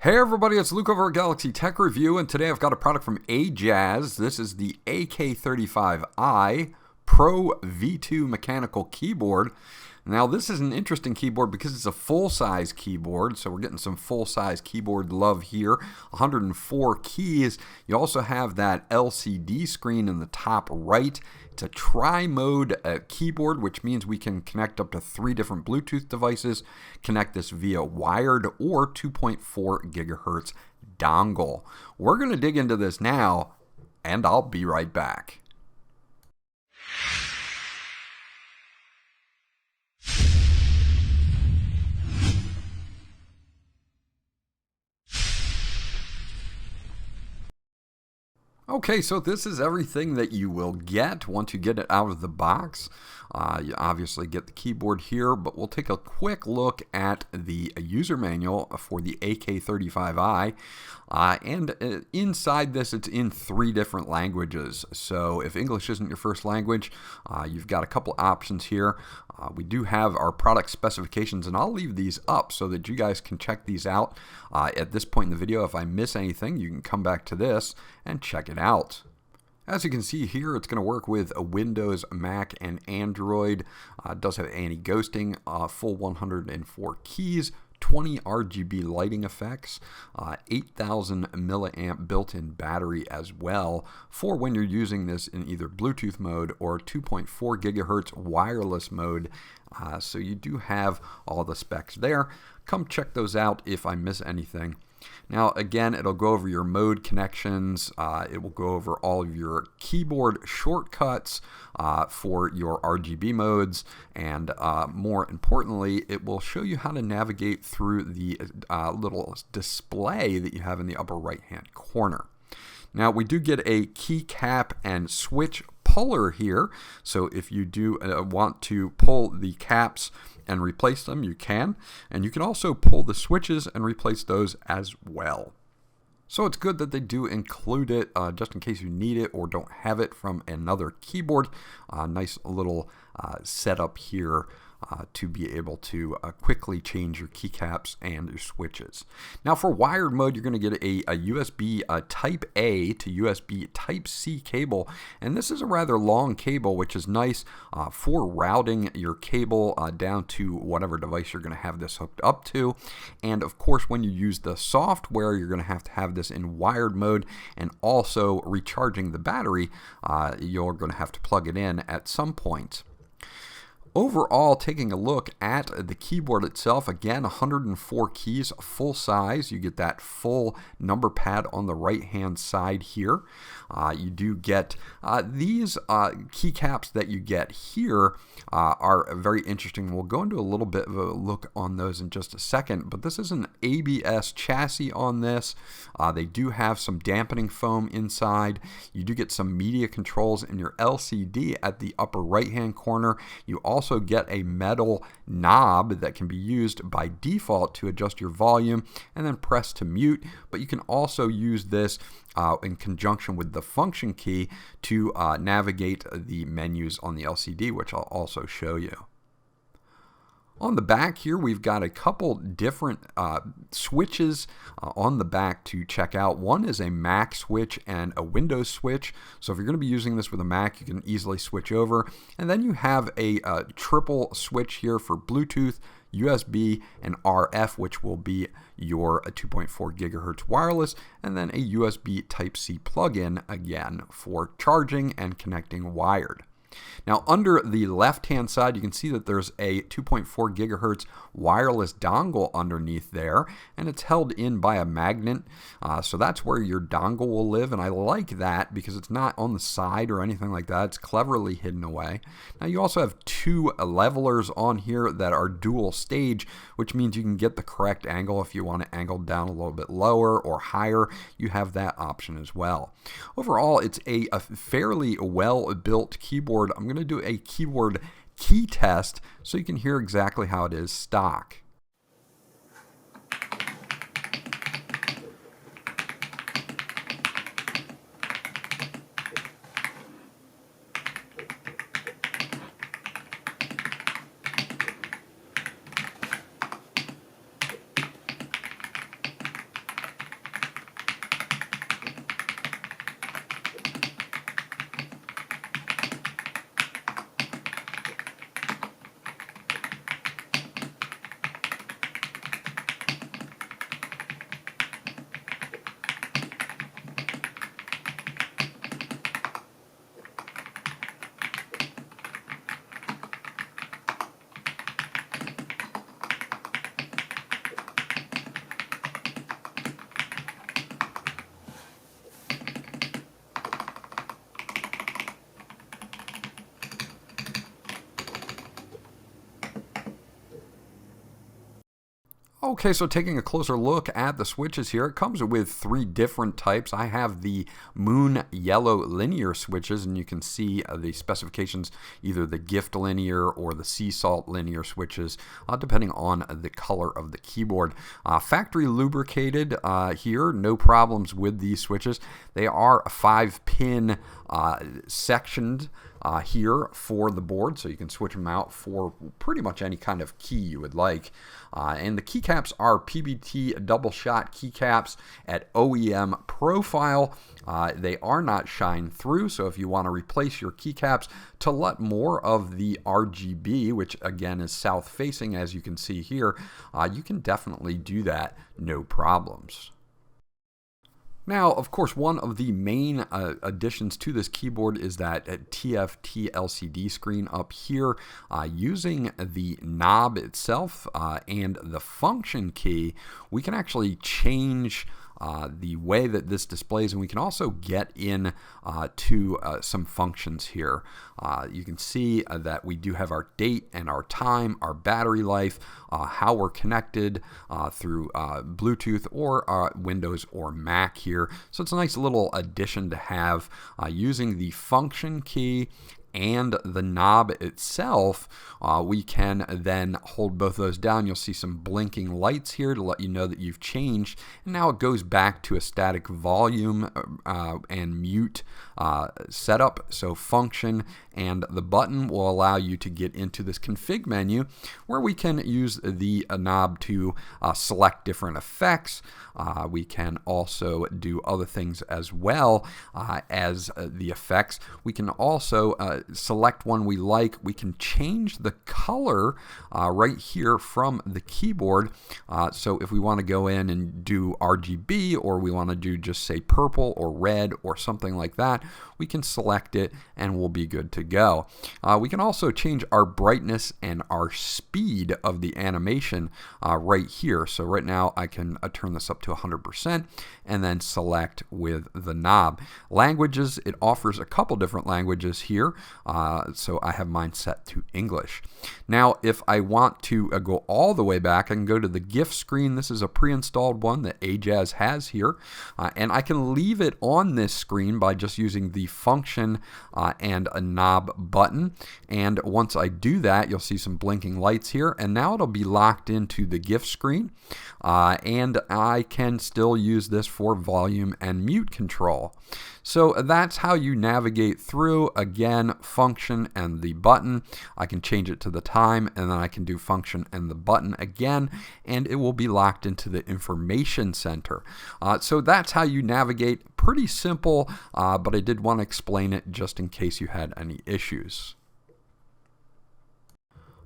Hey everybody, it's Luke over at Galaxy Tech Review, and today I've got a product from AJAZZ. This is the AK35I Pro V2 mechanical keyboard. Now this is an interesting keyboard because it's a full-size keyboard, so we're getting some full-size keyboard love here. 104 keys. You also have that LCD screen in the top right. It's a tri-mode keyboard, which means we can connect up to 3 different Bluetooth devices, connect this via wired or 2.4 gigahertz dongle. We're going to dig into this now, and I'll be right back. Okay, so this is everything that you will get once you get it out of the box. You obviously get the keyboard here, but we'll take a quick look at the user manual for the AK35i. And inside this, it's in 3 different languages. So if English isn't your first language, you've got a couple options here. We do have our product specifications, and I'll leave these up so that you guys can check these out. At this point in the video, if I miss anything, you can come back to this and check it out. As you can see here, it's going to work with a Windows, Mac, and Android. It does have anti-ghosting, full 104 keys, 20 RGB lighting effects, 8,000 milliamp built-in battery as well for when you're using this in either Bluetooth mode or 2.4 gigahertz wireless mode. So you do have all the specs there. Come check those out if I miss anything. Now again, it'll go over your mode connections, it will go over all of your keyboard shortcuts for your RGB modes, and more importantly, it will show you how to navigate through the little display that you have in the upper right hand corner. Now we do get a keycap and switch puller here, so if you do want to pull the caps and replace them, you can, and you can also pull the switches and replace those as well. So it's good that they do include it just in case you need it or don't have it from another keyboard. Nice little setup here to be able to quickly change your keycaps and your switches. Now for wired mode, you're going to get a USB Type A to USB Type C cable, and this is a rather long cable, which is nice for routing your cable down to whatever device you're going to have this hooked up to. And of course, when you use the software, you're going to have this in wired mode, and also recharging the battery, you're going to have to plug it in at some point. Overall, taking a look at the keyboard itself, again, 104 keys, full size. You get that full number pad on the right-hand side here. You do get these keycaps that you get here are very interesting. We'll go into a little bit of a look on those in just a second, but this is an ABS chassis on this. They do have some dampening foam inside. You do get some media controls in your LCD at the upper right-hand corner. You also get a metal knob that can be used by default to adjust your volume and then press to mute, but you can also use this in conjunction with the function key to navigate the menus on the LCD, which I'll also show you. On the back here, we've got a couple different switches on the back to check out. One is a Mac switch and a Windows switch. So if you're going to be using this with a Mac, you can easily switch over. And then you have a triple switch here for Bluetooth, USB, and RF, which will be your 2.4 gigahertz wireless, and then a USB Type-C plug-in again for charging and connecting wired. Now under the left hand side, you can see that there's a 2.4 gigahertz wireless dongle underneath there, and it's held in by a magnet, so that's where your dongle will live, and I like that because it's not on the side or anything like that. It's cleverly hidden away. Now you also have 2 levelers on here that are dual stage, which means you can get the correct angle. If you want it angled down a little bit lower or higher, you have that option as well. Overall, it's a fairly well built keyboard. I'm going to do a keyboard key test so you can hear exactly how it is stock. Okay, so taking a closer look at the switches here, it comes with 3 different types. I have the Moon Yellow linear switches, and you can see the specifications, either the Gift linear or the Sea Salt linear switches, depending on the color of the keyboard. Factory lubricated here, no problems with these switches. They are 5-pin sectioned here for the board, so you can switch them out for pretty much any kind of key you would like. And the keycaps are PBT double shot keycaps at OEM profile. They are not shine through, so if you want to replace your keycaps to let more of the RGB, which again is south facing as you can see here, you can definitely do that, no problems. Now, of course, one of the main additions to this keyboard is that TFT LCD screen up here. Using the knob itself and the function key, we can actually change the way that this displays, and we can also get in to some functions here. You can see that we do have our date and our time, our battery life, how we're connected through Bluetooth or Windows or Mac here. So it's a nice little addition to have. Using the function key and the knob itself, we can then hold both those down. You'll see some blinking lights here to let you know that you've changed, and now it goes back to a static volume and mute setup. So function and the button will allow you to get into this config menu where we can use the knob to select different effects. We can also do other things as well as the effects. We can also select one we like. We can change the color right here from the keyboard. So if we want to go in and do RGB, or we want to do just say purple or red or something like that, we can select it and we'll be good to go. We can also change our brightness and our speed of the animation right here. So right now I can turn this up to 100% and then select with the knob. Languages, it offers a couple different languages here. So I have mine set to English. Now if I want to go all the way back, I can go to the gift screen. This is a pre-installed one that AJAZZ has here, and I can leave it on this screen by just using the function and a knob button. And once I do that, you'll see some blinking lights here, and now it'll be locked into the gift screen, and I can still use this for volume and mute control. So that's how you navigate through. Again, function and the button. I can change it to the time, and then I can do function and the button again, and it will be locked into the information center. So that's how you navigate. Pretty simple, but I did want to explain it just in case you had any issues.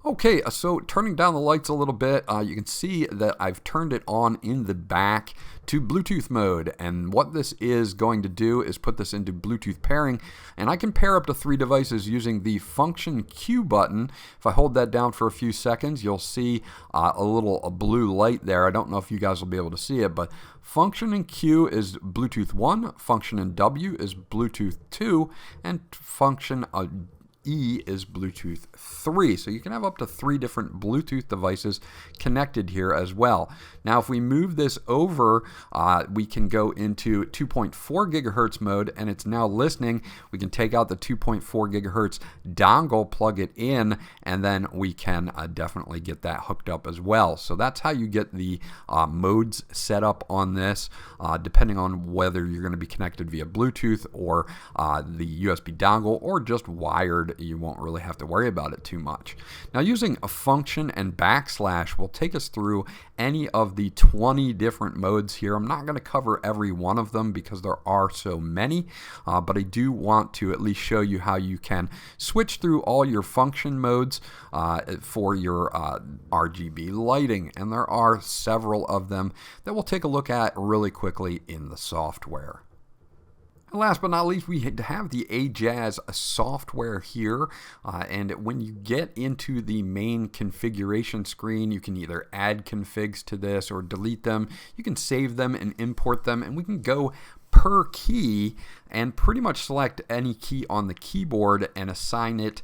Okay, so turning down the lights a little bit, you can see that I've turned it on in the back to Bluetooth mode, and what this is going to do is put this into Bluetooth pairing, and I can pair up to 3 devices using the function Q button. If I hold that down for a few seconds, you'll see a little blue light there. I don't know if you guys will be able to see it, but function in Q is Bluetooth 1, function in W is Bluetooth 2, and function E is Bluetooth 3. So you can have up to 3 different Bluetooth devices connected here as well. Now if we move this over, we can go into 2.4 gigahertz mode, and it's now listening. We can take out the 2.4 gigahertz dongle, plug it in, and then we can definitely get that hooked up as well. So that's how you get the modes set up on this, depending on whether you're going to be connected via Bluetooth or the USB dongle or just wired. You won't really have to worry about it too much. Now using a function and backslash will take us through any of the 20 different modes here. I'm not going to cover every one of them because there are so many, but I do want to at least show you how you can switch through all your function modes for your RGB lighting, and there are several of them that we'll take a look at really quickly in the software. And last but not least, we have the AJAZZ software here, and when you get into the main configuration screen, you can either add configs to this or delete them. You can save them and import them, and we can go per key and pretty much select any key on the keyboard and assign it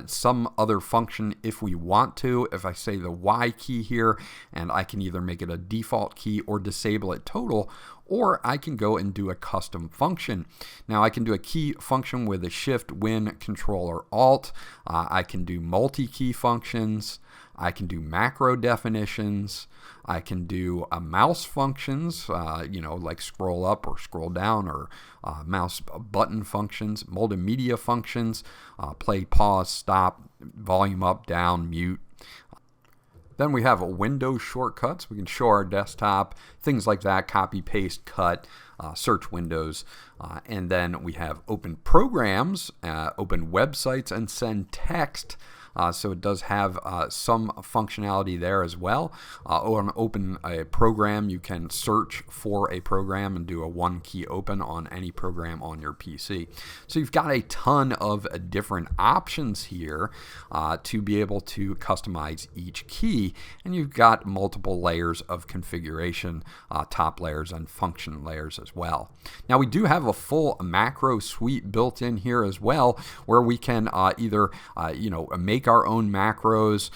some other function if we want to. If I say the Y key here, and I can either make it a default key or disable it total, or I can go and do a custom function. Now I can do a key function with a Shift, Win, Control, or Alt. I can do multi-key functions. I can do macro definitions. I can do mouse functions, like scroll up or scroll down, or mouse button functions, multimedia functions, play, pause, stop, volume up, down, mute. Then we have Windows shortcuts. We can show our desktop, things like that, copy, paste, cut, search windows. And then we have open programs, open websites, and send text. So it does have some functionality there as well. Or open a program, you can search for a program and do a one key open on any program on your PC. So you've got a ton of different options here to be able to customize each key, and you've got multiple layers of configuration, top layers and function layers as well. Now we do have a full macro suite built in here as well, where we can either make our own macros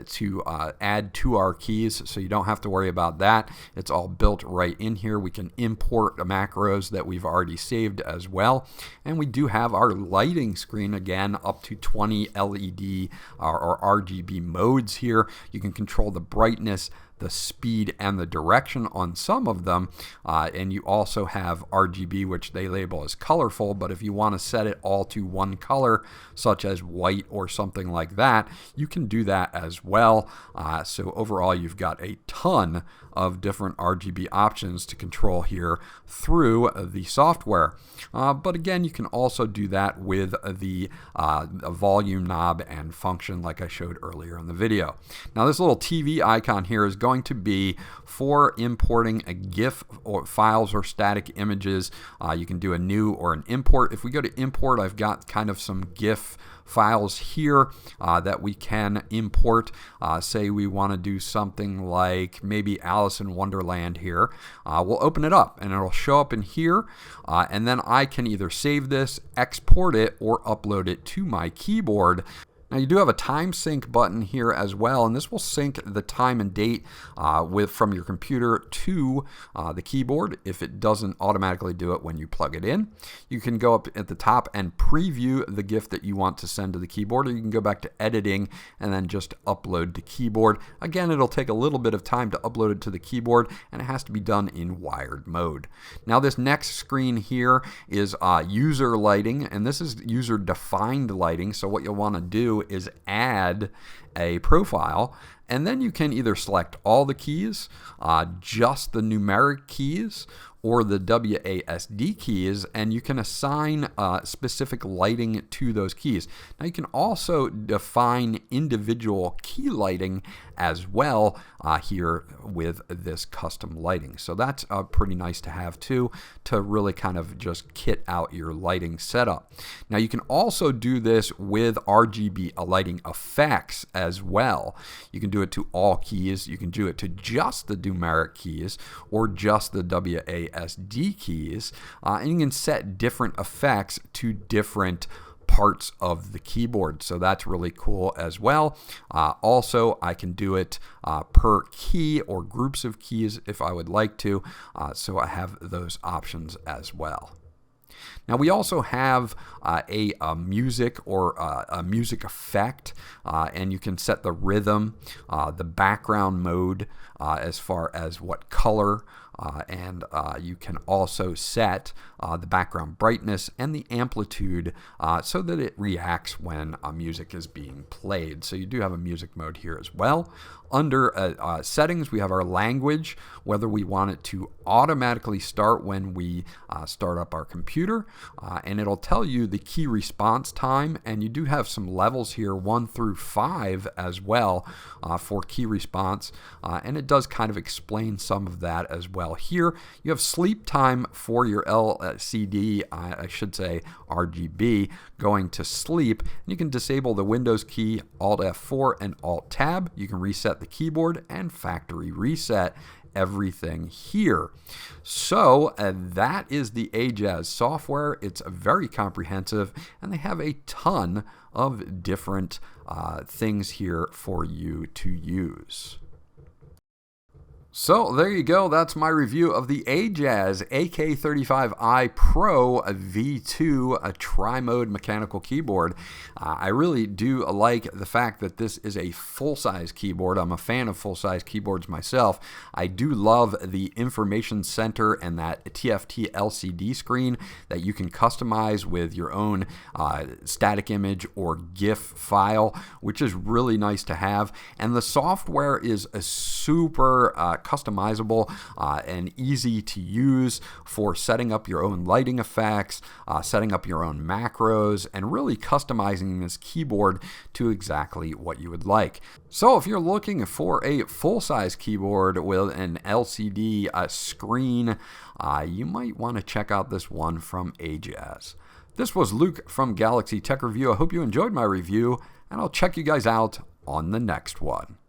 to add to our keys, so you don't have to worry about that. It's all built right in here. We can import the macros that we've already saved as well, and we do have our lighting screen again, up to 20 LED or RGB modes here. You can control the brightness, the speed, and the direction on some of them, and you also have RGB, which they label as colorful, but if you want to set it all to one color, such as white or something like that, you can do that as well. So overall, you've got a ton of different RGB options to control here through the software. But again, you can also do that with the volume knob and function like I showed earlier in the video. Now this little TV icon here is going to be for importing a GIF or files or static images. You can do a new or an import. If we go to import, I've got kind of some GIF files here that we can import. Say we want to do something like maybe Alice in Wonderland here. We'll open it up and it'll show up in here, and then I can either save this, export it, or upload it to my keyboard. Now you do have a time sync button here as well, and this will sync the time and date from your computer to the keyboard if it doesn't automatically do it when you plug it in. You can go up at the top and preview the GIF that you want to send to the keyboard, or you can go back to editing and then just upload to keyboard. Again, it'll take a little bit of time to upload it to the keyboard, and it has to be done in wired mode. Now this next screen here is user lighting, and this is user defined lighting. So what you'll want to do is add a profile, and then you can either select all the keys, just the numeric keys, or the WASD keys, and you can assign specific lighting to those keys. Now you can also define individual key lighting as well here with this custom lighting. So that's pretty nice to have too, to really kind of just kit out your lighting setup. Now you can also do this with RGB lighting effects as well. You can do it to all keys, you can do it to just the numeric keys, or just the WASD keys, and you can set different effects to different parts of the keyboard. So that's really cool as well. Also, I can do it per key or groups of keys if I would like to. So I have those options as well. Now we also have a music or a music effect, and you can set the rhythm, the background mode, as far as what color, and you can also set the background brightness and the amplitude so that it reacts when music is being played. So you do have a music mode here as well. Under settings, we have our language, whether we want it to automatically start when we start up our computer, and it'll tell you the key response time, and you do have some levels here, 1 through 5 as well, for key response, and it does kind of explain some of that as well. Here you have sleep time for your LCD, I should say RGB, going to sleep, and you can disable the Windows key, Alt F4 and Alt Tab. You can reset the keyboard and factory reset everything here. So that is the AJAZZ software. It's very comprehensive, and they have a ton of different things here for you to use. So there you go, that's my review of the AJAZZ AK35i Pro V2 a tri-mode mechanical keyboard. I really do like the fact that this is a full-size keyboard. I'm a fan of full-size keyboards myself. I do love the information center and that TFT LCD screen that you can customize with your own static image or GIF file, which is really nice to have. And the software is a super customizable and easy to use for setting up your own lighting effects, setting up your own macros, and really customizing this keyboard to exactly what you would like. So if you're looking for a full-size keyboard with an LCD screen, you might want to check out this one from AJAZZ. This was Luke from Galaxy Tech Review. I hope you enjoyed my review, and I'll check you guys out on the next one.